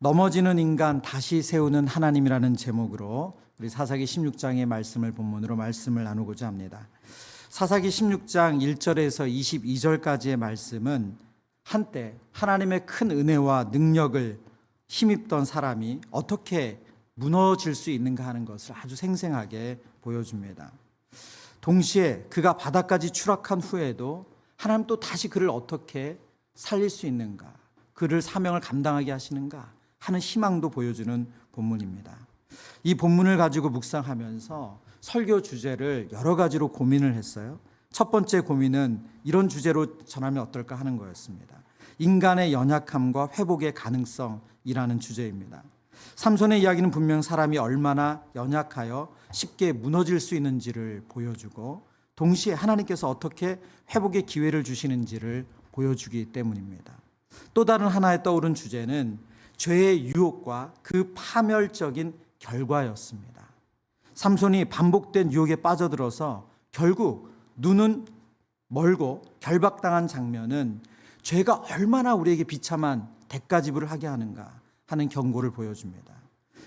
넘어지는 인간 다시 세우는 하나님이라는 제목으로 우리 사사기 16장의 말씀을 본문으로 말씀을 나누고자 합니다. 사사기 16장 1절에서 22절까지의 말씀은 한때 하나님의 큰 은혜와 능력을 힘입던 사람이 어떻게 무너질 수 있는가 하는 것을 아주 생생하게 보여줍니다. 동시에 그가 바다까지 추락한 후에도 하나님 또 다시 그를 어떻게 살릴 수 있는가, 그를 사명을 감당하게 하시는가 하는 희망도 보여주는 본문입니다. 이 본문을 가지고 묵상하면서 설교 주제를 여러 가지로 고민을 했어요. 첫 번째 고민은 이런 주제로 전하면 어떨까 하는 거였습니다. 인간의 연약함과 회복의 가능성이라는 주제입니다. 삼손의 이야기는 분명 사람이 얼마나 연약하여 쉽게 무너질 수 있는지를 보여주고, 동시에 하나님께서 어떻게 회복의 기회를 주시는지를 보여주기 때문입니다. 또 다른 하나의 떠오른 주제는 죄의 유혹과 그 파멸적인 결과였습니다. 삼손이 반복된 유혹에 빠져들어서 결국 눈은 멀고 결박당한 장면은 죄가 얼마나 우리에게 비참한 대가지불을 하게 하는가 하는 경고를 보여줍니다.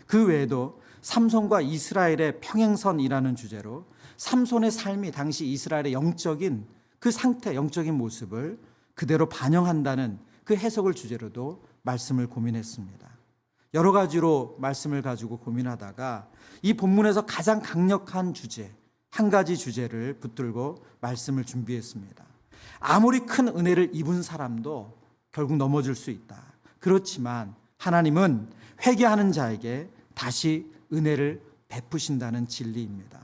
그 외에도 삼손과 이스라엘의 평행선이라는 주제로 삼손의 삶이 당시 이스라엘의 영적인 그 상태, 영적인 모습을 그대로 반영한다는 그 해석을 주제로도 말씀을 고민했습니다. 여러 가지로 말씀을 가지고 고민하다가 이 본문에서 가장 강력한 주제, 한 가지 주제를 붙들고 말씀을 준비했습니다. 아무리 큰 은혜를 입은 사람도 결국 넘어질 수 있다. 그렇지만 하나님은 회개하는 자에게 다시 은혜를 베푸신다는 진리입니다.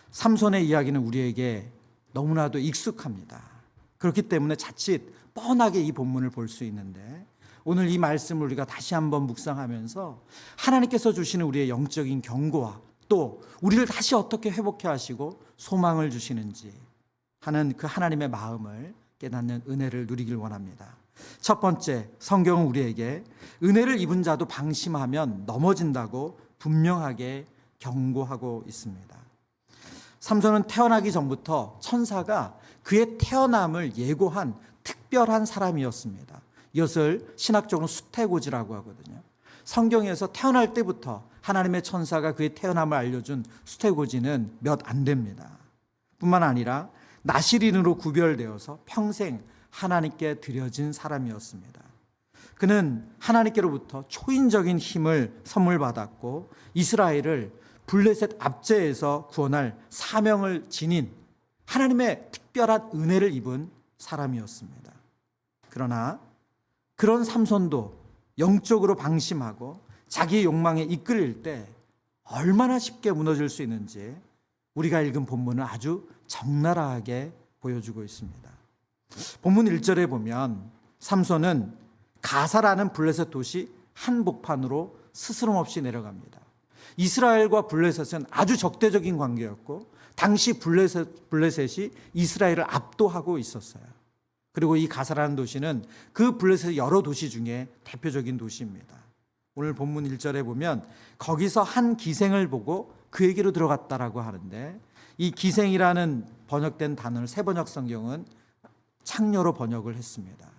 삼손의 이야기는 우리에게 너무나도 익숙합니다. 그렇기 때문에 자칫 뻔하게 이 본문을 볼 수 있는데, 오늘 이 말씀을 우리가 다시 한번 묵상하면서 하나님께서 주시는 우리의 영적인 경고와 또 우리를 다시 어떻게 회복해 하시고 소망을 주시는지 하는 그 하나님의 마음을 깨닫는 은혜를 누리길 원합니다. 첫 번째, 성경은 우리에게 은혜를 입은 자도 방심하면 넘어진다고 분명하게 경고하고 있습니다. 삼손은 태어나기 전부터 천사가 그의 태어남을 예고한 특별한 사람이었습니다. 이것을 신학적으로 수태고지라고 하거든요. 성경에서 태어날 때부터 하나님의 천사가 그의 태어남을 알려준 수태고지는 몇 안 됩니다. 뿐만 아니라 나실인으로 구별되어서 평생 하나님께 드려진 사람이었습니다. 그는 하나님께로부터 초인적인 힘을 선물 받았고 이스라엘을 블레셋 압제에서 구원할 사명을 지닌 하나님의 특별한 은혜를 입은 사람이었습니다. 그러나 그런 삼손도 영적으로 방심하고 자기의 욕망에 이끌릴 때 얼마나 쉽게 무너질 수 있는지 우리가 읽은 본문은 아주 적나라하게 보여주고 있습니다. 본문 1절에 보면 삼손은 가사라는 블레셋 도시 한복판으로 스스럼 없이 내려갑니다. 이스라엘과 블레셋은 아주 적대적인 관계였고 당시 블레셋이 이스라엘을 압도하고 있었어요. 그리고 이 가사라는 도시는 그 블레셋의 여러 도시 중에 대표적인 도시입니다. 오늘 본문 1절에 보면 거기서 한 기생을 보고 그에게로 들어갔다라고 하는데, 이 기생이라는 번역된 단어를 새번역 성경은 창녀로 번역을 했습니다.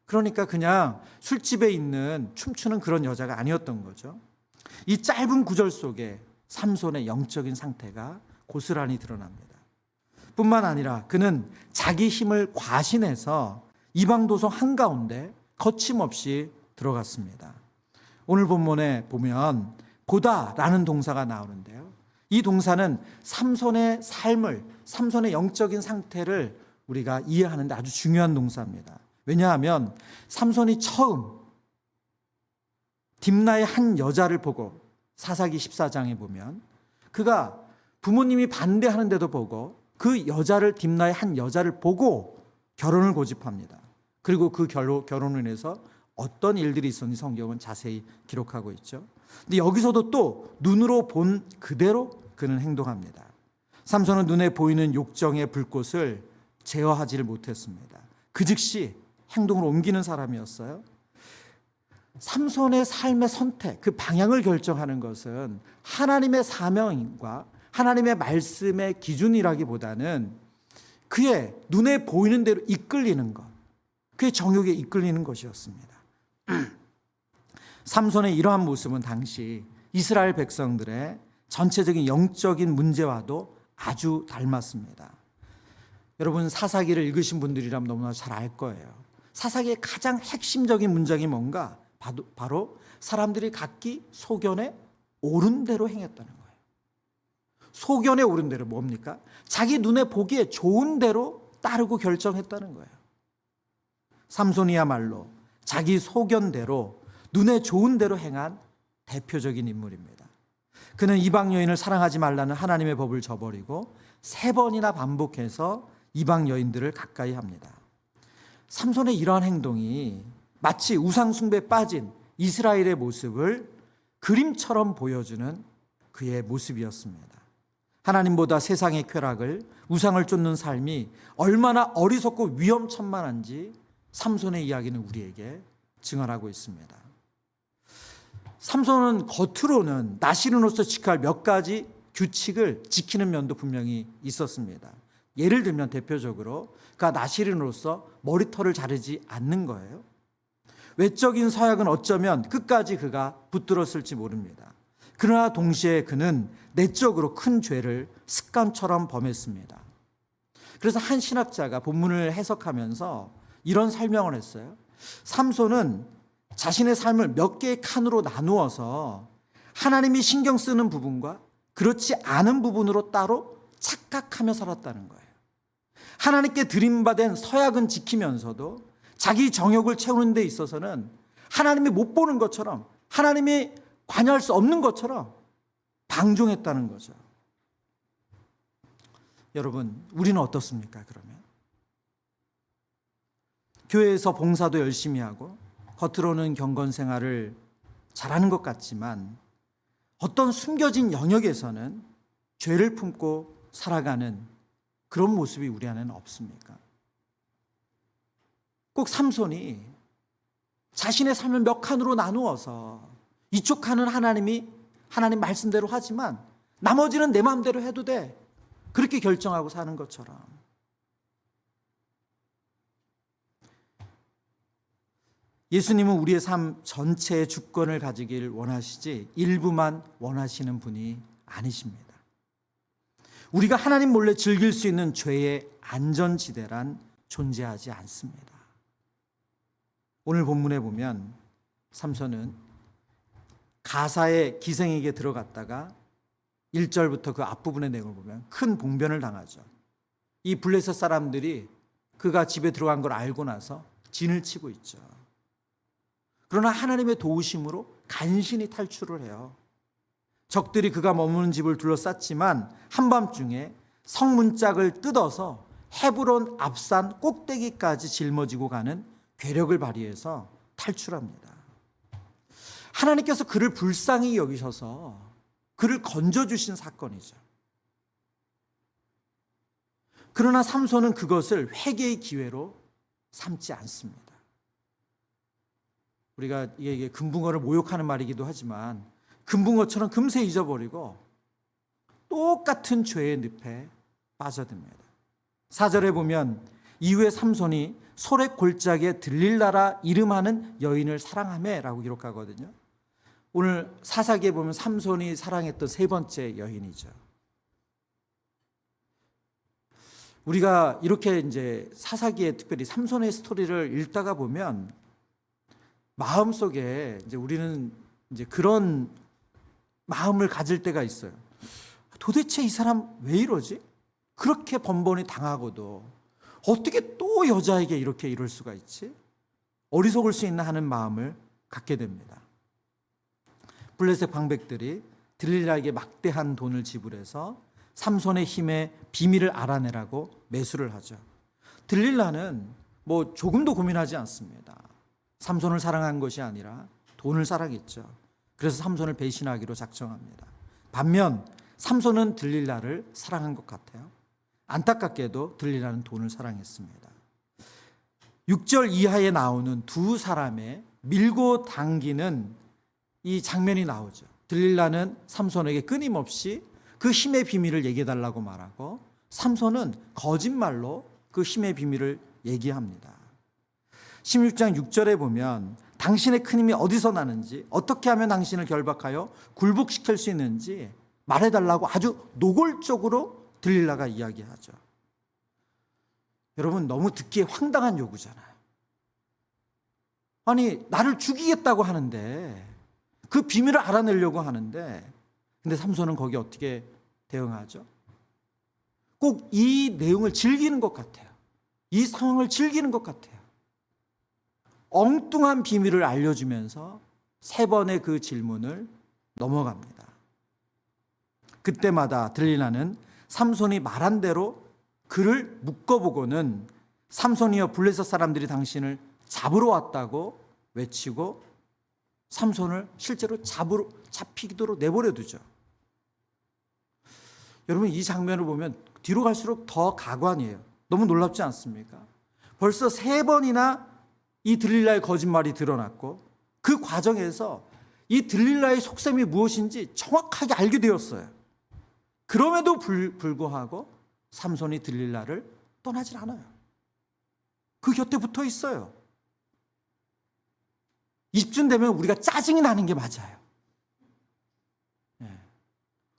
그러니까 그냥 술집에 있는 춤추는 그런 여자가 아니었던 거죠. 이 짧은 구절 속에 삼손의 영적인 상태가 고스란히 드러납니다. 뿐만 아니라 그는 자기 힘을 과신해서 이방 도성 한가운데 거침없이 들어갔습니다. 오늘 본문에 보면 보다라는 동사가 나오는데요. 이 동사는 삼손의 삶을, 삼손의 영적인 상태를 우리가 이해하는 데 아주 중요한 동사입니다. 왜냐하면 삼손이 처음 딥나의 한 여자를 보고, 사사기 14장에 보면 그가 부모님이 반대하는데도 보고 그 여자를, 딥나의 한 여자를 보고 결혼을 고집합니다. 그리고 그 결혼으로 인해서 어떤 일들이 있었는지 성경은 자세히 기록하고 있죠. 근데 여기서도 또 눈으로 본 그대로 그는 행동합니다. 삼손은 눈에 보이는 욕정의 불꽃을 제어하지를 못했습니다. 그 즉시 행동을 옮기는 사람이었어요. 삼손의 삶의 선택, 그 방향을 결정하는 것은 하나님의 사명과 하나님의 말씀의 기준이라기보다는 그의 눈에 보이는 대로 이끌리는 것, 그의 정욕에 이끌리는 것이었습니다. 삼손의 이러한 모습은 당시 이스라엘 백성들의 전체적인 영적인 문제와도 아주 닮았습니다. 여러분, 사사기를 읽으신 분들이라면 너무나 잘 알 거예요. 사사기의 가장 핵심적인 문장이 뭔가? 바로 사람들이 각기 소견에 옳은 대로 행했다는 거예요. 소견에 옳은 대로 뭡니까? 자기 눈에 보기에 좋은 대로 따르고 결정했다는 거예요. 삼손이야말로 자기 소견대로 눈에 좋은 대로 행한 대표적인 인물입니다. 그는 이방 여인을 사랑하지 말라는 하나님의 법을 저버리고 3번이나 반복해서 이방 여인들을 가까이 합니다. 삼손의 이러한 행동이 마치 우상 숭배에 빠진 이스라엘의 모습을 그림처럼 보여주는 그의 모습이었습니다. 하나님보다 세상의 쾌락을, 우상을 쫓는 삶이 얼마나 어리석고 위험천만한지 삼손의 이야기는 우리에게 증언하고 있습니다. 삼손은 겉으로는 나시린으로서 지켜야 할 몇 가지 규칙을 지키는 면도 분명히 있었습니다. 예를 들면 대표적으로 그가 나시린으로서 머리털을 자르지 않는 거예요. 외적인 서약은 어쩌면 끝까지 그가 붙들었을지 모릅니다. 그러나 동시에 그는 내적으로 큰 죄를 습관처럼 범했습니다. 그래서 한 신학자가 본문을 해석하면서 이런 설명을 했어요. 삼손은 자신의 삶을 몇 개의 칸으로 나누어서 하나님이 신경 쓰는 부분과 그렇지 않은 부분으로 따로 착각하며 살았다는 거예요. 하나님께 드림받은 서약은 지키면서도 자기 정욕을 채우는 데 있어서는 하나님이 못 보는 것처럼, 하나님이 관여할 수 없는 것처럼 방종했다는 거죠. 여러분, 우리는 어떻습니까? 그러면 교회에서 봉사도 열심히 하고 겉으로는 경건 생활을 잘하는 것 같지만 어떤 숨겨진 영역에서는 죄를 품고 살아가는 그런 모습이 우리 안에는 없습니까? 꼭 삼손이 자신의 삶을 몇 칸으로 나누어서 이쪽 칸은 하나님 말씀대로 하지만 나머지는 내 마음대로 해도 돼, 그렇게 결정하고 사는 것처럼. 예수님은 우리의 삶 전체의 주권을 가지길 원하시지 일부만 원하시는 분이 아니십니다. 우리가 하나님 몰래 즐길 수 있는 죄의 안전지대란 존재하지 않습니다. 오늘 본문에 보면 삼손은 가사의 기생에게 들어갔다가 1절부터 그 앞부분의 내용을 보면 큰 봉변을 당하죠. 이 블레셋 사람들이 그가 집에 들어간 걸 알고 나서 진을 치고 있죠. 그러나 하나님의 도우심으로 간신히 탈출을 해요. 적들이 그가 머무는 집을 둘러쌌지만 한밤중에 성문짝을 뜯어서 헤브론 앞산 꼭대기까지 짊어지고 가는 괴력을 발휘해서 탈출합니다. 하나님께서 그를 불쌍히 여기셔서 그를 건져주신 사건이죠. 그러나 삼손은 그것을 회개의 기회로 삼지 않습니다. 우리가 이게 금붕어를 모욕하는 말이기도 하지만 금붕어처럼 금세 잊어버리고 똑같은 죄의 늪에 빠져듭니다. 4절에 보면 이후에 삼손이 소렉 골짜기에 들릴라라 이름하는 여인을 사랑하매라고 기록하거든요. 오늘 사사기에 보면 삼손이 사랑했던 3번째 여인이죠. 우리가 이렇게 이제 사사기에 특별히 삼손의 스토리를 읽다가 보면 마음속에 이제 우리는 이제 그런 마음을 가질 때가 있어요. 도대체 이 사람 왜 이러지? 그렇게 번번이 당하고도 어떻게 또 여자에게 이렇게 이럴 수가 있지? 어리석을 수 있나 하는 마음을 갖게 됩니다. 블레셋 방백들이 들릴라에게 막대한 돈을 지불해서 삼손의 힘의 비밀을 알아내라고 매수를 하죠. 들릴라는 뭐 조금도 고민하지 않습니다. 삼손을 사랑한 것이 아니라 돈을 사랑했죠. 그래서 삼손을 배신하기로 작정합니다. 반면 삼손은 들릴라를 사랑한 것 같아요. 안타깝게도 들릴라는 돈을 사랑했습니다. 6절 이하에 나오는 두 사람의 밀고 당기는 이 장면이 나오죠. 들릴라는 삼손에게 끊임없이 그 힘의 비밀을 얘기해달라고 말하고 삼손은 거짓말로 그 힘의 비밀을 얘기합니다. 16장 6절에 보면 당신의 큰 힘이 어디서 나는지, 어떻게 하면 당신을 결박하여 굴복시킬 수 있는지 말해달라고 아주 노골적으로 들릴라가 이야기하죠. 여러분, 너무 듣기에 황당한 요구잖아요. 아니, 나를 죽이겠다고 하는데, 그 비밀을 알아내려고 하는데, 근데 삼손은 거기에 어떻게 대응하죠? 꼭 이 내용을 즐기는 것 같아요. 이 상황을 즐기는 것 같아요. 엉뚱한 비밀을 알려주면서 3번의 그 질문을 넘어갑니다. 그때마다 들릴라는 삼손이 말한 대로 그를 묶어보고는 삼손이여 블레셋 사람들이 당신을 잡으러 왔다고 외치고 삼손을 실제로 잡히도록 내버려 두죠. 여러분, 이 장면을 보면 뒤로 갈수록 더 가관이에요. 너무 놀랍지 않습니까? 벌써 3번이나 이 들릴라의 거짓말이 드러났고 그 과정에서 이 들릴라의 속셈이 무엇인지 정확하게 알게 되었어요. 그럼에도 불구하고 삼손이 들릴라를 떠나질 않아요. 그 곁에 붙어 있어요. 20쯤 되면 우리가 짜증이 나는 게 맞아요.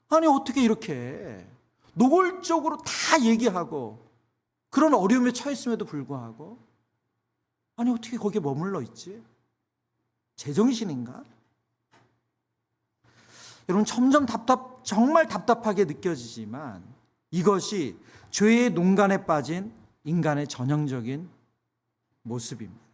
아니, 어떻게 이렇게 노골적으로 다 얘기하고 그런 어려움에 처했음에도 불구하고 아니, 어떻게 거기에 머물러 있지? 제정신인가? 여러분, 점점 정말 답답하게 느껴지지만 이것이 죄의 농간에 빠진 인간의 전형적인 모습입니다.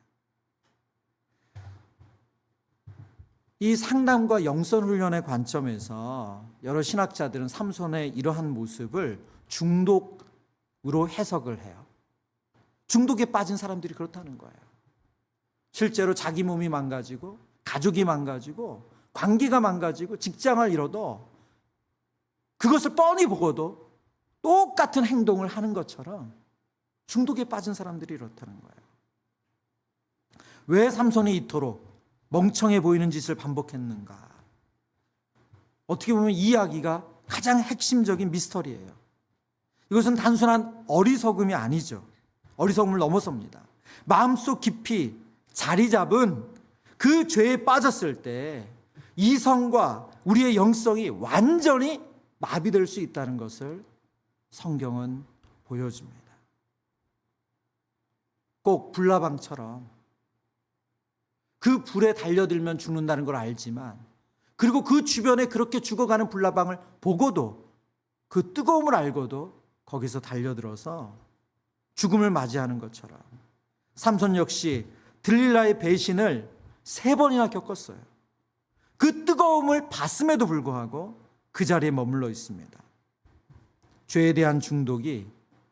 이 상담과 영성훈련의 관점에서 여러 신학자들은 삼손의 이러한 모습을 중독으로 해석을 해요. 중독에 빠진 사람들이 그렇다는 거예요. 실제로 자기 몸이 망가지고 가족이 망가지고 관계가 망가지고 직장을 잃어도 그것을 뻔히 보고도 똑같은 행동을 하는 것처럼 중독에 빠진 사람들이 이렇다는 거예요. 왜 삼손이 이토록 멍청해 보이는 짓을 반복했는가? 어떻게 보면 이 이야기가 가장 핵심적인 미스터리예요. 이것은 단순한 어리석음이 아니죠. 어리석음을 넘어섭니다. 마음속 깊이 자리 잡은 그 죄에 빠졌을 때 이성과 우리의 영성이 완전히 마비될 수 있다는 것을 성경은 보여줍니다. 꼭 불나방처럼 그 불에 달려들면 죽는다는 걸 알지만, 그리고 그 주변에 그렇게 죽어가는 불나방을 보고도, 그 뜨거움을 알고도 거기서 달려들어서 죽음을 맞이하는 것처럼 삼손 역시 들릴라의 배신을 3번이나 겪었어요. 그 뜨거움을 봤음에도 불구하고 그 자리에 머물러 있습니다. 죄에 대한 중독이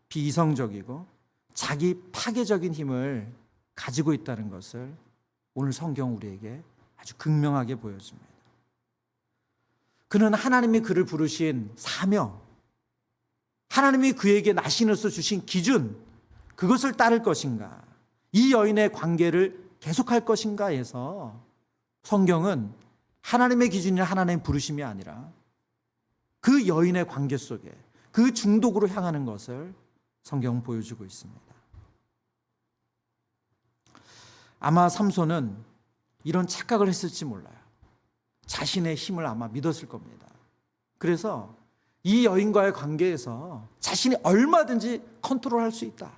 비이성적이고 자기 파괴적인 힘을 가지고 있다는 것을 오늘 성경 우리에게 아주 극명하게 보여줍니다. 그는 하나님이 그를 부르신 사명, 하나님이 그에게 나신으로서 주신 기준, 그것을 따를 것인가, 이 여인의 관계를 계속할 것인가에서 성경은 하나님의 기준이나 하나님의 부르심이 아니라 그 여인의 관계 속에 그 중독으로 향하는 것을 성경은 보여주고 있습니다. 아마 삼손은 이런 착각을 했을지 몰라요. 자신의 힘을 아마 믿었을 겁니다. 그래서 이 여인과의 관계에서 자신이 얼마든지 컨트롤할 수 있다.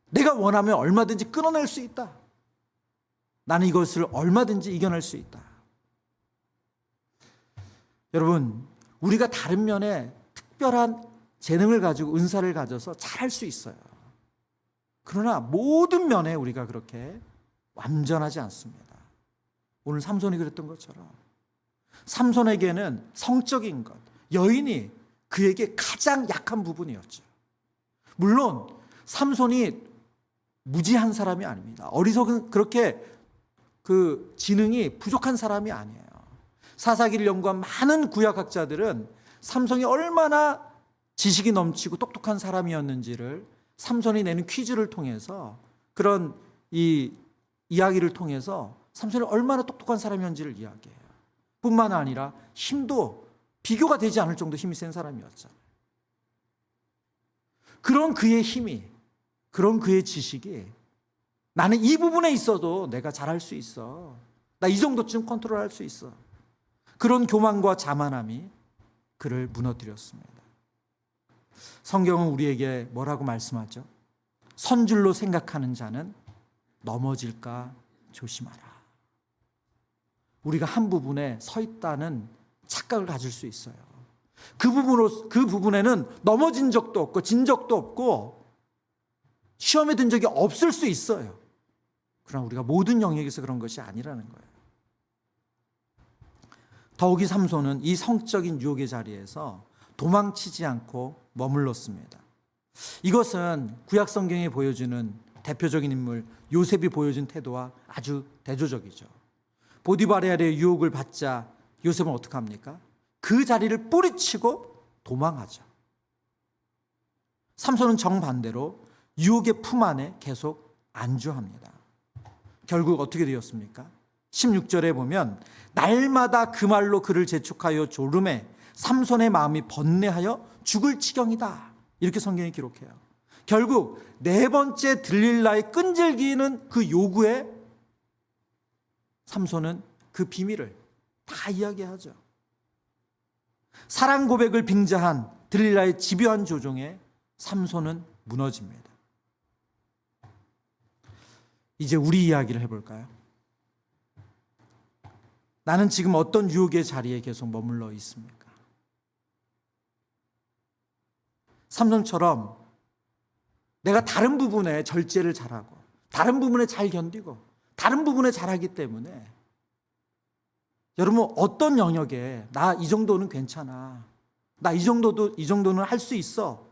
내가 원하면 얼마든지 끊어낼 수 있다. 나는 이것을 얼마든지 이겨낼 수 있다. 여러분, 우리가 다른 면에 특별한 재능을 가지고 은사를 가져서 잘할 수 있어요. 그러나 모든 면에 우리가 그렇게 완전하지 않습니다. 오늘 삼손이 그랬던 것처럼 삼손에게는 성적인 것, 여인이 그에게 가장 약한 부분이었죠. 물론 삼손이 무지한 사람이 아닙니다. 어리석은, 그렇게 그 지능이 부족한 사람이 아니에요. 사사기를 연구한 많은 구약학자들은 삼손이 얼마나 지식이 넘치고 똑똑한 사람이었는지를 삼손이 내는 퀴즈를 통해서, 그런 이 이야기를 통해서 삼손이 얼마나 똑똑한 사람이었는지를 이야기해요. 뿐만 아니라 힘도 비교가 되지 않을 정도 힘이 센 사람이었잖아요. 그런 그의 힘이, 그런 그의 지식이 나는 이 부분에 있어도 내가 잘할 수 있어. 나 이 정도쯤 컨트롤할 수 있어. 그런 교만과 자만함이 그를 무너뜨렸습니다. 성경은 우리에게 뭐라고 말씀하죠? 선줄로 생각하는 자는 넘어질까 조심하라. 우리가 한 부분에 서 있다는 착각을 가질 수 있어요. 그 부분에는 넘어진 적도 없고 진 적도 없고 시험에 든 적이 없을 수 있어요. 그러나 우리가 모든 영역에서 그런 것이 아니라는 거예요. 더욱이 삼손은 이 성적인 유혹의 자리에서 도망치지 않고 머물렀습니다. 이것은 구약 성경에 보여주는 대표적인 인물 요셉이 보여준 태도와 아주 대조적이죠. 보디바르의 유혹을 받자 요셉은 어떻게 합니까? 그 자리를 뿌리치고 도망하죠. 삼손은 정반대로 유혹의 품 안에 계속 안주합니다. 결국 어떻게 되었습니까? 16절에 보면 날마다 그 말로 그를 재촉하여 졸음에 삼손의 마음이 번뇌하여 죽을 지경이다. 이렇게 성경이 기록해요. 결국 네 번째 들릴라의 끈질기는 그 요구에 삼손은 그 비밀을 다 이야기하죠. 사랑 고백을 빙자한 들릴라의 집요한 조종에 삼손은 무너집니다. 이제 우리 이야기를 해볼까요? 나는 지금 어떤 유혹의 자리에 계속 머물러 있습니까? 삼손처럼 내가 다른 부분에 절제를 잘하고 다른 부분에 잘 견디고 다른 부분에 잘하기 때문에 여러분 어떤 영역에 나 이 정도는 괜찮아. 나 이 정도는 할 수 있어.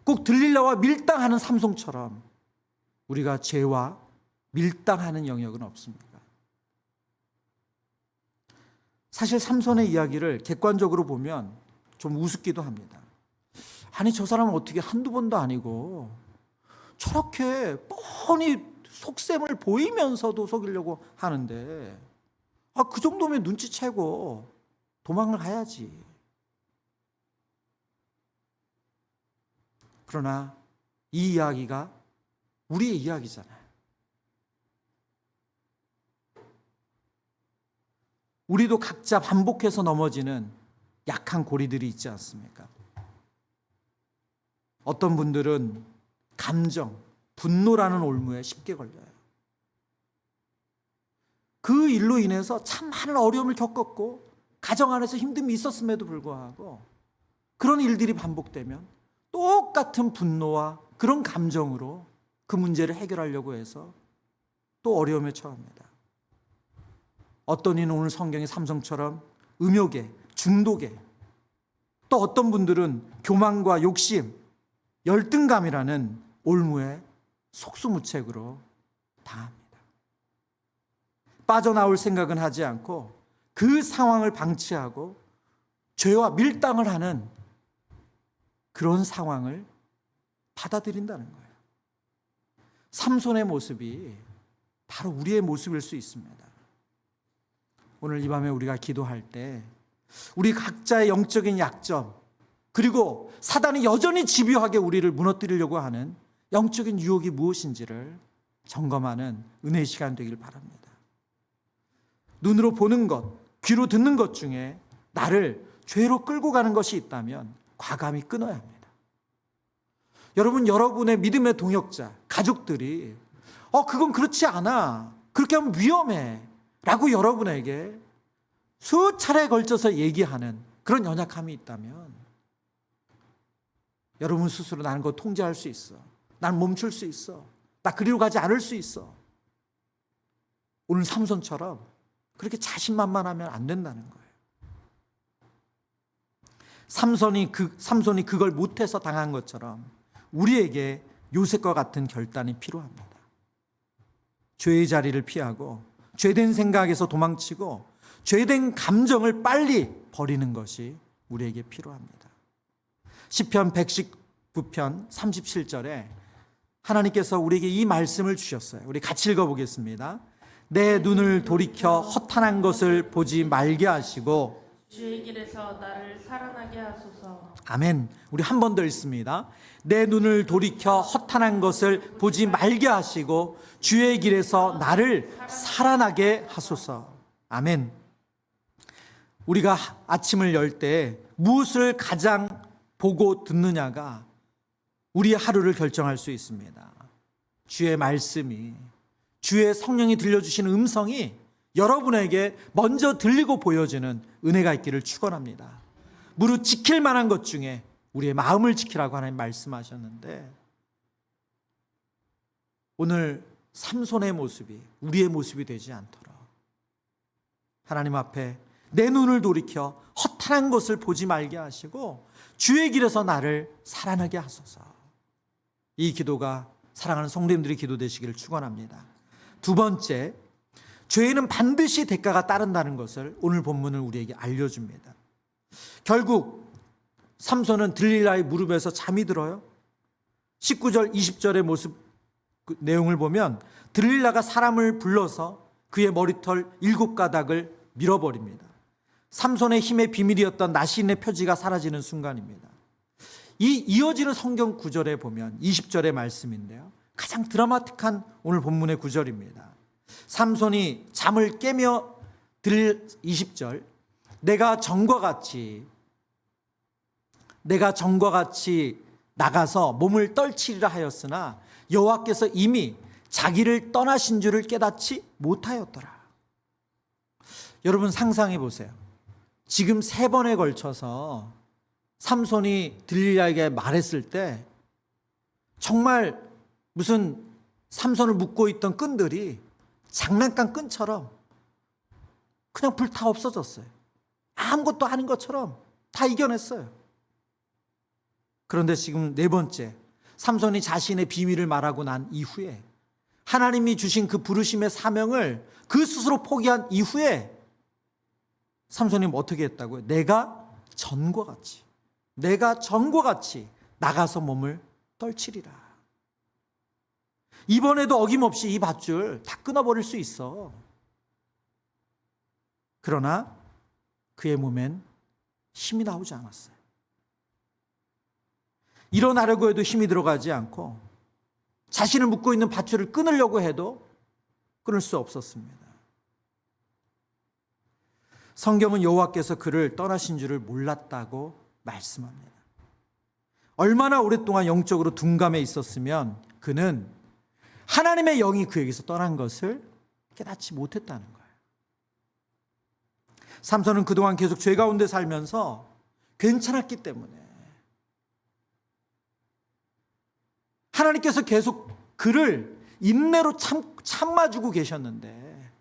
꼭 들릴라와 밀당하는 삼손처럼 우리가 죄와 밀당하는 영역은 없습니까? 사실 삼손의 이야기를 객관적으로 보면 좀 우습기도 합니다. 아니 저 사람은 어떻게 한두 번도 아니고 저렇게 뻔히 속셈을 보이면서도 속이려고 하는데 그 정도면 눈치채고 도망을 가야지. 그러나 이 이야기가 우리의 이야기잖아요. 우리도 각자 반복해서 넘어지는 약한 고리들이 있지 않습니까? 어떤 분들은 감정, 분노라는 올무에 쉽게 걸려요. 그 일로 인해서 참 많은 어려움을 겪었고 가정 안에서 힘듦이 있었음에도 불구하고 그런 일들이 반복되면 똑같은 분노와 그런 감정으로 그 문제를 해결하려고 해서 또 어려움에 처합니다. 어떤 이는 오늘 성경의 삼손처럼 음욕에, 중독에, 또 어떤 분들은 교만과 욕심, 열등감이라는 올무에 속수무책으로 당합니다. 빠져나올 생각은 하지 않고 그 상황을 방치하고 죄와 밀당을 하는 그런 상황을 받아들인다는 거예요. 삼손의 모습이 바로 우리의 모습일 수 있습니다. 오늘 이 밤에 우리가 기도할 때 우리 각자의 영적인 약점 그리고 사단이 여전히 집요하게 우리를 무너뜨리려고 하는 영적인 유혹이 무엇인지를 점검하는 은혜의 시간 되길 바랍니다. 눈으로 보는 것, 귀로 듣는 것 중에 나를 죄로 끌고 가는 것이 있다면 과감히 끊어야 합니다. 여러분의 믿음의 동역자, 가족들이 그건 그렇지 않아. 그렇게 하면 위험해. 라고 여러분에게 수차례에 걸쳐서 얘기하는 그런 연약함이 있다면 여러분 스스로 나는 그거 통제할 수 있어. 난 멈출 수 있어. 나 그리로 가지 않을 수 있어. 오늘 삼손처럼 그렇게 자신만만하면 안 된다는 거예요. 삼손이 그걸 못해서 당한 것처럼 우리에게 요셉과 같은 결단이 필요합니다. 죄의 자리를 피하고 죄된 생각에서 도망치고 죄된 감정을 빨리 버리는 것이 우리에게 필요합니다. 시편 119편 37절에 하나님께서 우리에게 이 말씀을 주셨어요. 우리 같이 읽어보겠습니다. 내 눈을 돌이켜 허탄한 것을 보지 말게 하시고 주의 길에서 나를 살아나게 하소서. 아멘. 우리 한 번 더 읽습니다. 내 눈을 돌이켜 허탄한 것을 보지 말게 하시고 주의 길에서 나를 살아나게 하소서. 아멘. 우리가 아침을 열 때 무엇을 가장 보고 듣느냐가 우리의 하루를 결정할 수 있습니다. 주의 말씀이, 주의 성령이 들려주시는 음성이 여러분에게 먼저 들리고 보여지는 은혜가 있기를 축원합니다. 무릇 지킬 만한 것 중에 우리의 마음을 지키라고 하나님 말씀하셨는데, 오늘 삼손의 모습이 우리의 모습이 되지 않도록 하나님 앞에 내 눈을 돌이켜 허탄한 것을 보지 말게 하시고 주의 길에서 나를 살아나게 하소서. 이 기도가 사랑하는 성도님들의 기도 되시기를 축원합니다. 두 번째, 죄에는 반드시 대가가 따른다는 것을 오늘 본문은 우리에게 알려줍니다. 결국 삼손은 들릴라의 무릎에서 잠이 들어요. 19절 20절의 모습, 그 내용을 보면 들릴라가 사람을 불러서 그의 머리털 7가닥을 밀어버립니다. 삼손의 힘의 비밀이었던 나신의 표지가 사라지는 순간입니다. 이 이어지는 성경 구절에 보면 20절의 말씀인데요, 가장 드라마틱한 오늘 본문의 구절입니다. 삼손이 잠을 깨며 들 20절, 내가 전과 같이 나가서 몸을 떨치리라 하였으나 여호와께서 이미 자기를 떠나신 줄을 깨닫지 못하였더라. 여러분 상상해 보세요. 지금 3번에 걸쳐서 삼손이 들릴라에게 말했을 때 정말 무슨 삼손을 묶고 있던 끈들이 장난감 끈처럼 그냥 불타 없어졌어요. 아무것도 아닌 것처럼 다 이겨냈어요. 그런데 지금 4번째, 삼손이 자신의 비밀을 말하고 난 이후에 하나님이 주신 그 부르심의 사명을 그 스스로 포기한 이후에 삼손이 어떻게 했다고요? 내가 전과 같이 나가서 몸을 떨치리라. 이번에도 어김없이 이 밧줄 다 끊어버릴 수 있어. 그러나 그의 몸엔 힘이 나오지 않았어요. 일어나려고 해도 힘이 들어가지 않고 자신을 묶고 있는 밧줄을 끊으려고 해도 끊을 수 없었습니다. 성경은 여호와께서 그를 떠나신 줄을 몰랐다고 말씀합니다. 얼마나 오랫동안 영적으로 둔감해 있었으면 그는 하나님의 영이 그에게서 떠난 것을 깨닫지 못했다는 거예요. 삼손은 그동안 계속 죄 가운데 살면서 괜찮았기 때문에 하나님께서 계속 그를 인내로 참아주고 계셨는데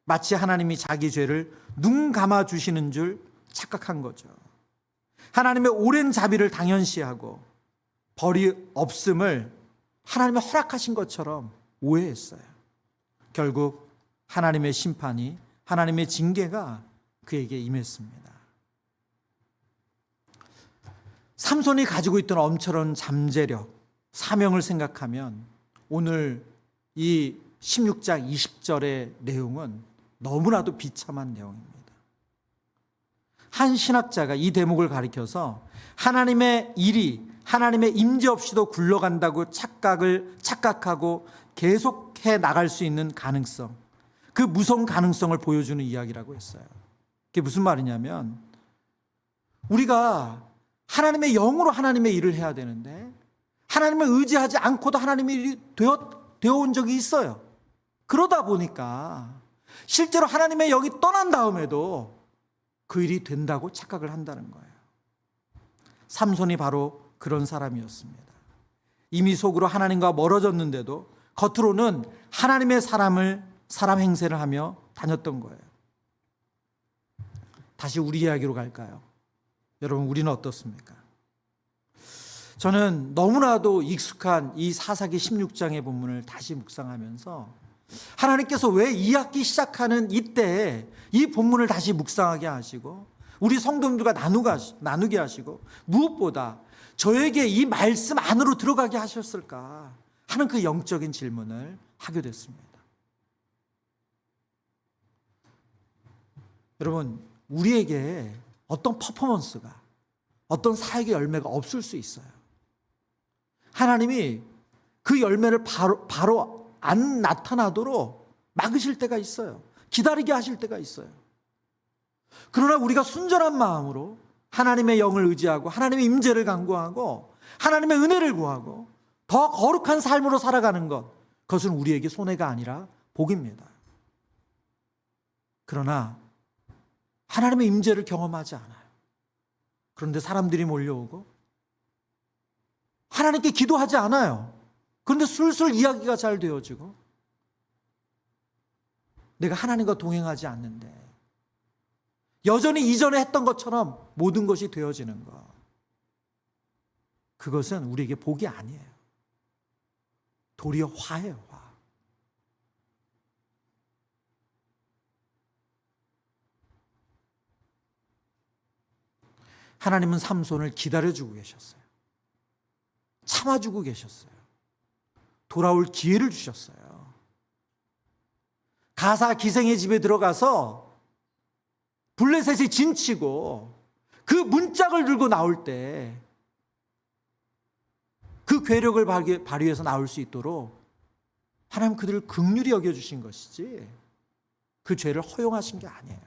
마치 하나님이 자기 죄를 눈 감아주시는 줄 착각한 거죠. 하나님의 오랜 자비를 당연시하고 벌이 없음을 하나님의 허락하신 것처럼 오해했어요. 결국 하나님의 심판이, 하나님의 징계가 그에게 임했습니다. 삼손이 가지고 있던 엄청난 잠재력, 사명을 생각하면 오늘 이 16장 20절의 내용은 너무나도 비참한 내용입니다. 한 신학자가 이 대목을 가리켜서 하나님의 일이 하나님의 임재 없이도 굴러간다고 착각하고 계속해 나갈 수 있는 가능성, 그 무서운 가능성을 보여주는 이야기라고 했어요. 그게 무슨 말이냐면 우리가 하나님의 영으로 하나님의 일을 해야 되는데 하나님을 의지하지 않고도 하나님의 일이 되어온 적이 있어요. 그러다 보니까 실제로 하나님의 영이 떠난 다음에도 그 일이 된다고 착각을 한다는 거예요. 삼손이 바로 그런 사람이었습니다. 이미 속으로 하나님과 멀어졌는데도 겉으로는 하나님의 사람 행세를 하며 다녔던 거예요. 다시 우리 이야기로 갈까요? 여러분, 우리는 어떻습니까? 저는 너무나도 익숙한 이 사사기 16장의 본문을 다시 묵상하면서 하나님께서 왜 이 학기 시작하는 이때에 이 본문을 다시 묵상하게 하시고 우리 성도님들과 나누게 하시고 무엇보다 저에게 이 말씀 안으로 들어가게 하셨을까 하는 그 영적인 질문을 하게 됐습니다. 여러분, 우리에게 어떤 퍼포먼스가, 어떤 사역의 열매가 없을 수 있어요. 하나님이 그 열매를 바로 안 나타나도록 막으실 때가 있어요. 기다리게 하실 때가 있어요. 그러나 우리가 순전한 마음으로 하나님의 영을 의지하고 하나님의 임재를 간구하고 하나님의 은혜를 구하고 더 거룩한 삶으로 살아가는 것, 그것은 우리에게 손해가 아니라 복입니다. 그러나 하나님의 임재를 경험하지 않아요. 그런데 사람들이 몰려오고 하나님께 기도하지 않아요. 그런데 술술 이야기가 잘 되어지고 내가 하나님과 동행하지 않는데 여전히 이전에 했던 것처럼 모든 것이 되어지는 것, 그것은 우리에게 복이 아니에요. 도리어 화예요, 화. 하나님은 삼손을 기다려주고 계셨어요. 참아주고 계셨어요. 돌아올 기회를 주셨어요. 가사 기생의 집에 들어가서 블레셋이 진치고 그 문짝을 들고 나올 때 그 괴력을 발휘해서 나올 수 있도록 하나님 그들을 긍휼히 여겨주신 것이지 그 죄를 허용하신 게 아니에요.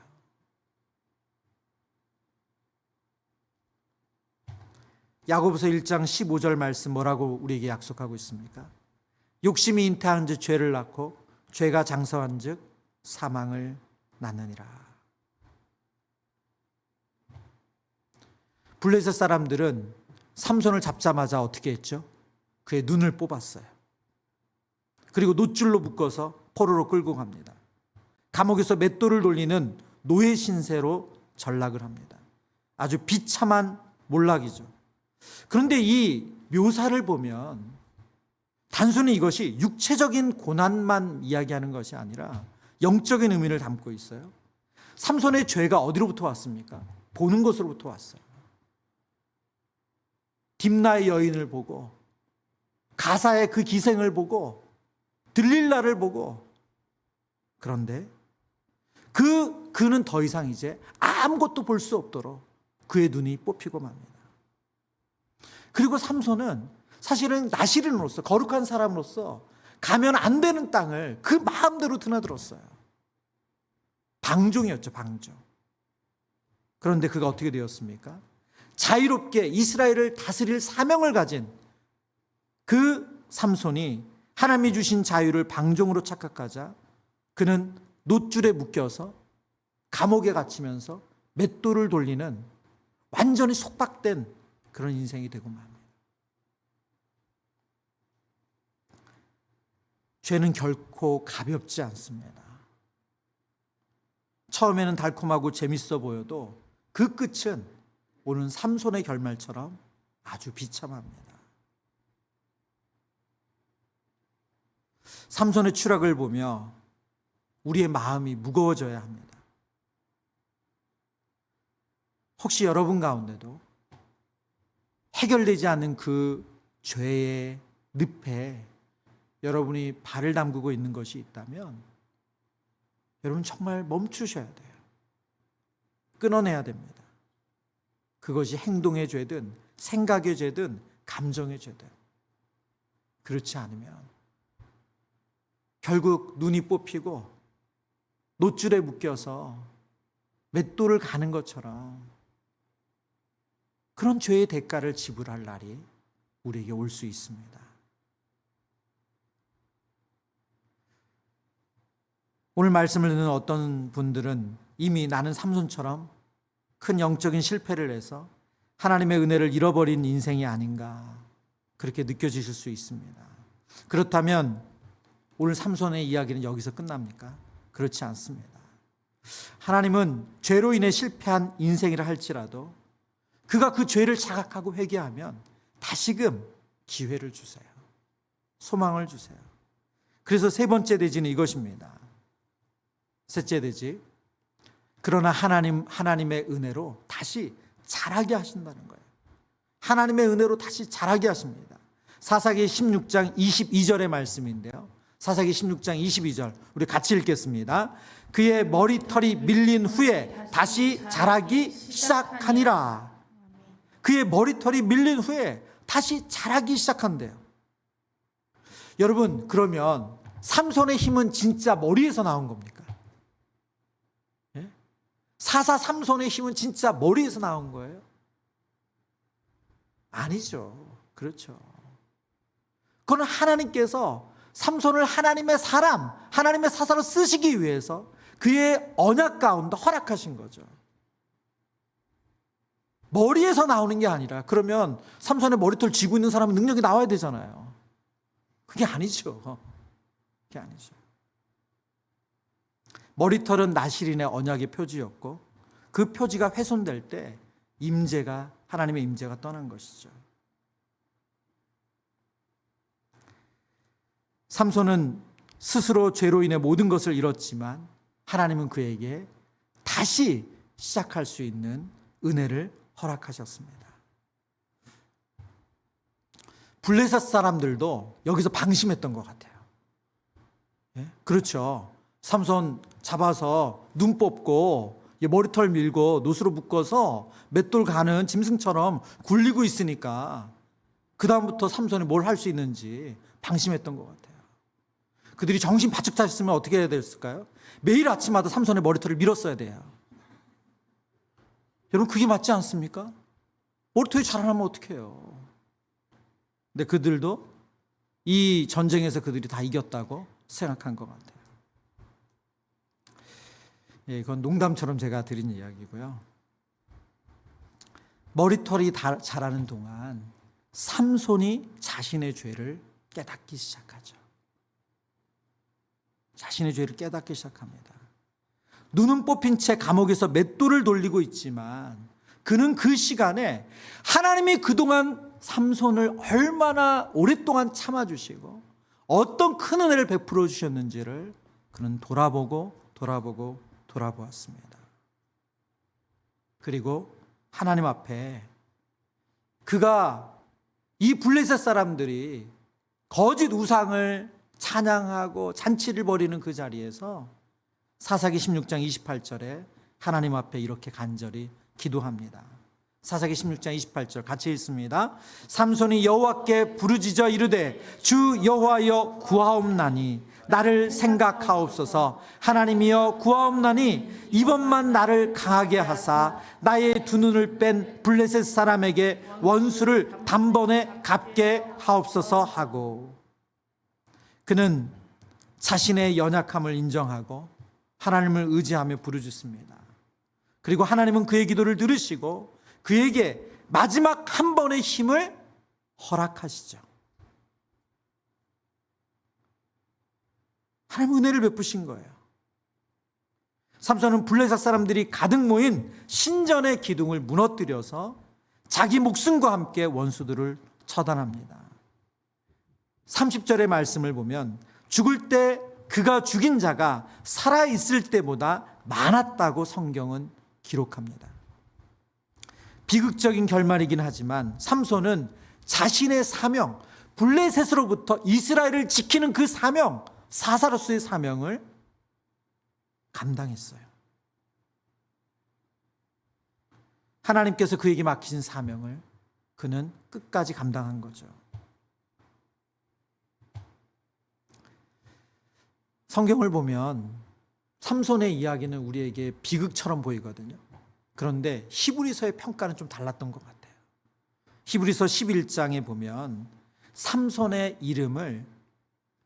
야고보서 1장 15절 말씀 뭐라고 우리에게 약속하고 있습니까? 욕심이 잉태한 즉 죄를 낳고 죄가 장성한 즉 사망을 낳느니라. 블레셋 사람들은 삼손을 잡자마자 어떻게 했죠? 그의 눈을 뽑았어요. 그리고 놋줄로 묶어서 포로로 끌고 갑니다. 감옥에서 맷돌을 돌리는 노예 신세로 전락을 합니다. 아주 비참한 몰락이죠. 그런데 이 묘사를 보면 단순히 이것이 육체적인 고난만 이야기하는 것이 아니라 영적인 의미를 담고 있어요. 삼손의 죄가 어디로부터 왔습니까? 보는 것으로부터 왔어요. 딥나의 여인을 보고 가사의 그 기생을 보고 들릴라를 보고, 그런데 그는 더 이상 이제 아무것도 볼 수 없도록 그의 눈이 뽑히고 맙니다. 그리고 삼손은 사실은 나시린으로서 거룩한 사람으로서 가면 안 되는 땅을 그 마음대로 드나들었어요. 방종이었죠, 방종. 그런데 그가 어떻게 되었습니까? 자유롭게 이스라엘을 다스릴 사명을 가진 그 삼손이 하나님이 주신 자유를 방종으로 착각하자 그는 놋줄에 묶여서 감옥에 갇히면서 맷돌을 돌리는 완전히 속박된 그런 인생이 되고 맙니다. 죄는 결코 가볍지 않습니다. 처음에는 달콤하고 재밌어 보여도 그 끝은 오는 삼손의 결말처럼 아주 비참합니다. 삼손의 추락을 보며 우리의 마음이 무거워져야 합니다. 혹시 여러분 가운데도 해결되지 않는 그 죄의 늪에 여러분이 발을 담그고 있는 것이 있다면 여러분 정말 멈추셔야 돼요. 끊어내야 됩니다. 그것이 행동의 죄든 생각의 죄든 감정의 죄든. 그렇지 않으면 결국 눈이 뽑히고 놋줄에 묶여서 맷돌을 가는 것처럼 그런 죄의 대가를 지불할 날이 우리에게 올 수 있습니다. 오늘 말씀을 듣는 어떤 분들은 이미 나는 삼손처럼 큰 영적인 실패를 해서 하나님의 은혜를 잃어버린 인생이 아닌가 그렇게 느껴지실 수 있습니다. 그렇다면 오늘 삼손의 이야기는 여기서 끝납니까? 그렇지 않습니다. 하나님은 죄로 인해 실패한 인생이라 할지라도 그가 그 죄를 자각하고 회개하면 다시금 기회를 주세요. 소망을 주세요. 그래서 세 번째 대지는 이것입니다. 셋째 대지, 그러나 하나님의 은혜로 다시 자라게 하신다는 거예요. 하나님의 은혜로 다시 자라게 하십니다. 사사기 16장 22절의 말씀인데요. 사사기 16장 22절 우리 같이 읽겠습니다. 그의 머리털이 밀린 후에 다시 자라기 시작하니라. 그의 머리털이 밀린 후에 다시 자라기 시작한대요. 여러분, 그러면 삼손의 힘은 진짜 머리에서 나온 겁니까? 예? 사사 삼손의 힘은 진짜 머리에서 나온 거예요? 아니죠. 그렇죠. 그건 하나님께서 삼손을 하나님의 사람, 하나님의 사사로 쓰시기 위해서 그의 언약 가운데 허락하신 거죠. 머리에서 나오는 게 아니라, 그러면 삼손의 머리털 쥐고 있는 사람은 능력이 나와야 되잖아요. 그게 아니죠. 그게 아니죠. 머리털은 나실인의 언약의 표지였고 그 표지가 훼손될 때 임재가, 하나님의 임재가 떠난 것이죠. 삼손은 스스로 죄로 인해 모든 것을 잃었지만 하나님은 그에게 다시 시작할 수 있는 은혜를 허락하셨습니다. 블레셋 사람들도 여기서 방심했던 것 같아요. 예? 그렇죠. 삼손 잡아서 눈 뽑고 머리털 밀고 노수로 묶어서 맷돌 가는 짐승처럼 굴리고 있으니까 그 다음부터 삼손이 뭘 할 수 있는지 방심했던 것 같아요. 그들이 정신 바짝 차렸으면 어떻게 해야 됐을까요? 매일 아침마다 삼손의 머리털을 밀었어야 돼요. 여러분, 그게 맞지 않습니까? 머리털이 자라나면 어떡해요? 근데 그들도 이 전쟁에서 그들이 다 이겼다고 생각한 것 같아요. 예, 이건 농담처럼 제가 드린 이야기고요. 머리털이 자라는 동안 삼손이 자신의 죄를 깨닫기 시작하죠. 자신의 죄를 깨닫기 시작합니다. 눈은 뽑힌 채 감옥에서 맷돌을 돌리고 있지만 그는 그 시간에 하나님이 그동안 삼손을 얼마나 오랫동안 참아주시고 어떤 큰 은혜를 베풀어 주셨는지를 그는 돌아보았습니다. 그리고 하나님 앞에 그가 이 블레셋 사람들이 거짓 우상을 찬양하고 잔치를 벌이는 그 자리에서 사사기 16장 28절에 하나님 앞에 이렇게 간절히 기도합니다. 사사기 16장 28절 같이 읽습니다. 삼손이 여호와께 부르짖어 이르되 주 여호와여 구하옵나니 나를 생각하옵소서. 하나님이여 구하옵나니 이번만 나를 강하게 하사 나의 두 눈을 뺀 블레셋 사람에게 원수를 단번에 갚게 하옵소서 하고, 그는 자신의 연약함을 인정하고 하나님을 의지하며 부르짖습니다. 그리고 하나님은 그의 기도를 들으시고 그에게 마지막 한 번의 힘을 허락하시죠. 하나님 은혜를 베푸신 거예요. 삼손은 블레셋 사람들이 가득 모인 신전의 기둥을 무너뜨려서 자기 목숨과 함께 원수들을 처단합니다. 30절의 말씀을 보면 죽을 때 그가 죽인 자가 살아있을 때보다 많았다고 성경은 기록합니다. 비극적인 결말이긴 하지만 삼손은 자신의 사명, 블레셋으로부터 이스라엘을 지키는 그 사명, 사사로서의 사명을 감당했어요. 하나님께서 그에게 맡기신 사명을 그는 끝까지 감당한 거죠. 성경을 보면 삼손의 이야기는 우리에게 비극처럼 보이거든요. 그런데 히브리서의 평가는 좀 달랐던 것 같아요. 히브리서 11장에 보면 삼손의 이름을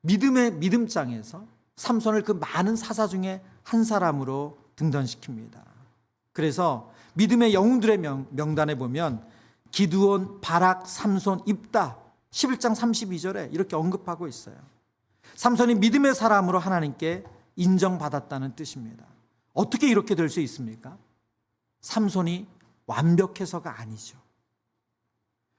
믿음장에서 삼손을 그 많은 사사 중에 한 사람으로 등단시킵니다. 그래서 믿음의 영웅들의 명단에 보면 기드온, 바락, 삼손, 입다 11장 32절에 이렇게 언급하고 있어요. 삼손이 믿음의 사람으로 하나님께 인정받았다는 뜻입니다. 어떻게 이렇게 될 수 있습니까? 삼손이 완벽해서가 아니죠.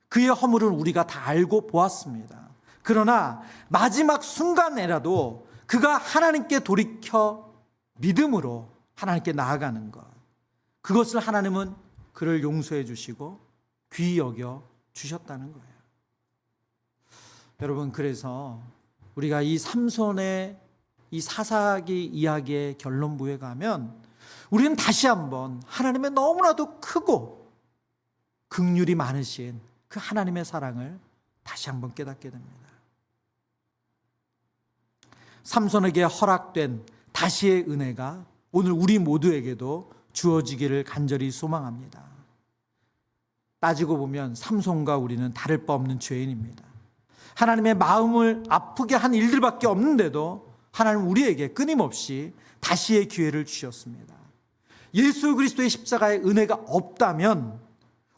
그의 허물은 우리가 다 알고 보았습니다. 그러나 마지막 순간에라도 그가 하나님께 돌이켜 믿음으로 하나님께 나아가는 것, 그것을 하나님은 그를 용서해 주시고 귀히 여겨 주셨다는 거예요. 여러분, 그래서 우리가 이 삼손의 이 사사기 이야기의 결론부에 가면 우리는 다시 한번 하나님의 너무나도 크고 긍휼이 많으신 그 하나님의 사랑을 다시 한번 깨닫게 됩니다. 삼손에게 허락된 다시의 은혜가 오늘 우리 모두에게도 주어지기를 간절히 소망합니다. 따지고 보면 삼손과 우리는 다를 바 없는 죄인입니다. 하나님의 마음을 아프게 한 일들밖에 없는데도 하나님 우리에게 끊임없이 다시의 기회를 주셨습니다. 예수 그리스도의 십자가의 은혜가 없다면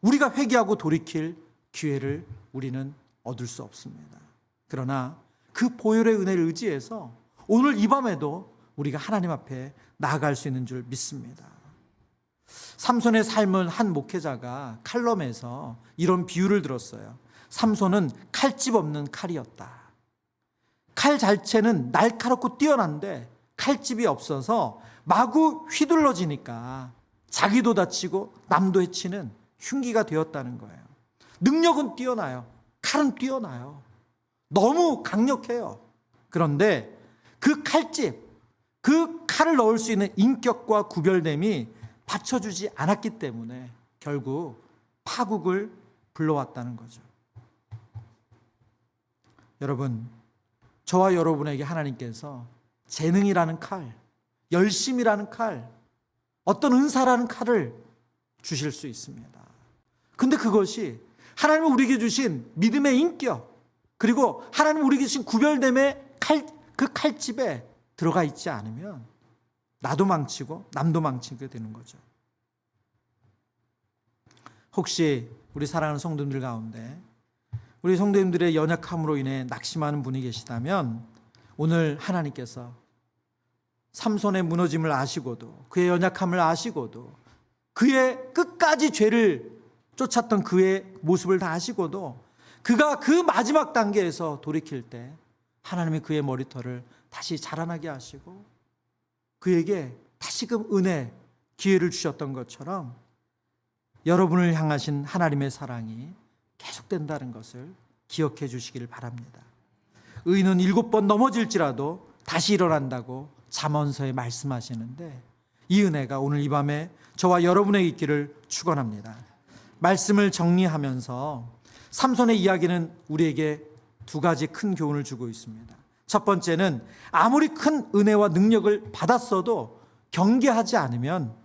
우리가 회개하고 돌이킬 기회를 우리는 얻을 수 없습니다. 그러나 그 보혈의 은혜를 의지해서 오늘 이 밤에도 우리가 하나님 앞에 나아갈 수 있는 줄 믿습니다. 삼손의 삶을 한 목회자가 칼럼에서 이런 비유를 들었어요. 삼손은 칼집 없는 칼이었다. 칼 자체는 날카롭고 뛰어난데 칼집이 없어서 마구 휘둘러지니까 자기도 다치고 남도 해치는 흉기가 되었다는 거예요. 능력은 뛰어나요. 칼은 뛰어나요. 너무 강력해요. 그런데 그 칼집, 그 칼을 넣을 수 있는 인격과 구별됨이 받쳐주지 않았기 때문에 결국 파국을 불러왔다는 거죠. 여러분, 저와 여러분에게 하나님께서 재능이라는 칼, 열심이라는 칼, 어떤 은사라는 칼을 주실 수 있습니다. 근데 그것이 하나님이 우리에게 주신 믿음의 인격, 그리고 하나님이 우리에게 주신 구별됨의 그 칼집에 들어가 있지 않으면 나도 망치고 남도 망치게 되는 거죠. 혹시 우리 사랑하는 성도님들 가운데 우리 성도님들의 연약함으로 인해 낙심하는 분이 계시다면 오늘 하나님께서 삼손의 무너짐을 아시고도 그의 연약함을 아시고도 그의 끝까지 죄를 쫓았던 그의 모습을 다 아시고도 그가 그 마지막 단계에서 돌이킬 때 하나님이 그의 머리털을 다시 자라나게 하시고 그에게 다시금 은혜, 기회를 주셨던 것처럼 여러분을 향하신 하나님의 사랑이 계속된다는 것을 기억해 주시기를 바랍니다. 의인은 7번 넘어질지라도 다시 일어난다고 잠언서에 말씀하시는데 이 은혜가 오늘 이 밤에 저와 여러분에게 있기를 축원합니다. 말씀을 정리하면서 삼손의 이야기는 우리에게 두 가지 큰 교훈을 주고 있습니다. 첫 번째는 아무리 큰 은혜와 능력을 받았어도 경계하지 않으면,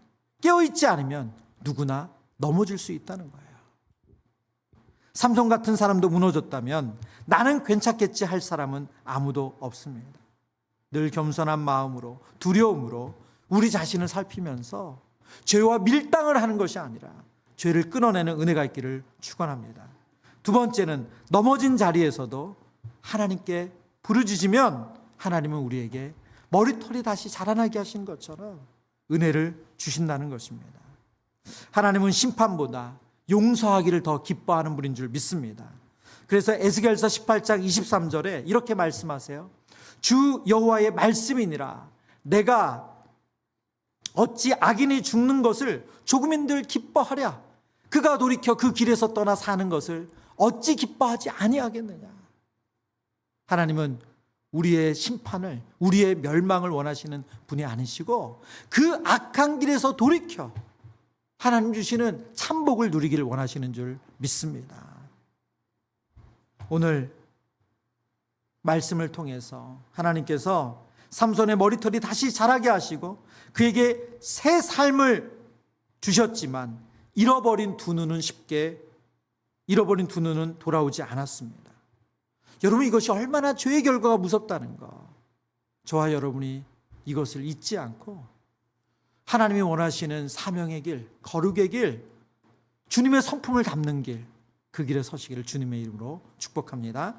깨어있지 않으면 누구나 넘어질 수 있다는 거예요. 삼손 같은 사람도 무너졌다면 나는 괜찮겠지 할 사람은 아무도 없습니다. 늘 겸손한 마음으로, 두려움으로 우리 자신을 살피면서 죄와 밀당을 하는 것이 아니라 죄를 끊어내는 은혜가 있기를 축원합니다. 두 번째는 넘어진 자리에서도 하나님께 부르짖으면 하나님은 우리에게 머리털이 다시 자라나게 하신 것처럼 은혜를 주신다는 것입니다. 하나님은 심판보다 용서하기를 더 기뻐하는 분인 줄 믿습니다. 그래서 에스겔서 18장 23절에 이렇게 말씀하세요. 주 여호와의 말씀이니라 내가 어찌 악인이 죽는 것을 조금인들 기뻐하랴 그가 돌이켜 그 길에서 떠나 사는 것을 어찌 기뻐하지 아니하겠느냐. 하나님은 우리의 심판을, 우리의 멸망을 원하시는 분이 아니시고 그 악한 길에서 돌이켜 하나님 주시는 참복을 누리기를 원하시는 줄 믿습니다. 오늘 말씀을 통해서 하나님께서 삼손의 머리털이 다시 자라게 하시고 그에게 새 삶을 주셨지만 잃어버린 두 눈은 돌아오지 않았습니다. 여러분, 이것이 얼마나 죄의 결과가 무섭다는 거, 저와 여러분이 이것을 잊지 않고 하나님이 원하시는 사명의 길, 거룩의 길, 주님의 성품을 담는 길, 그 길에 서시기를 주님의 이름으로 축복합니다.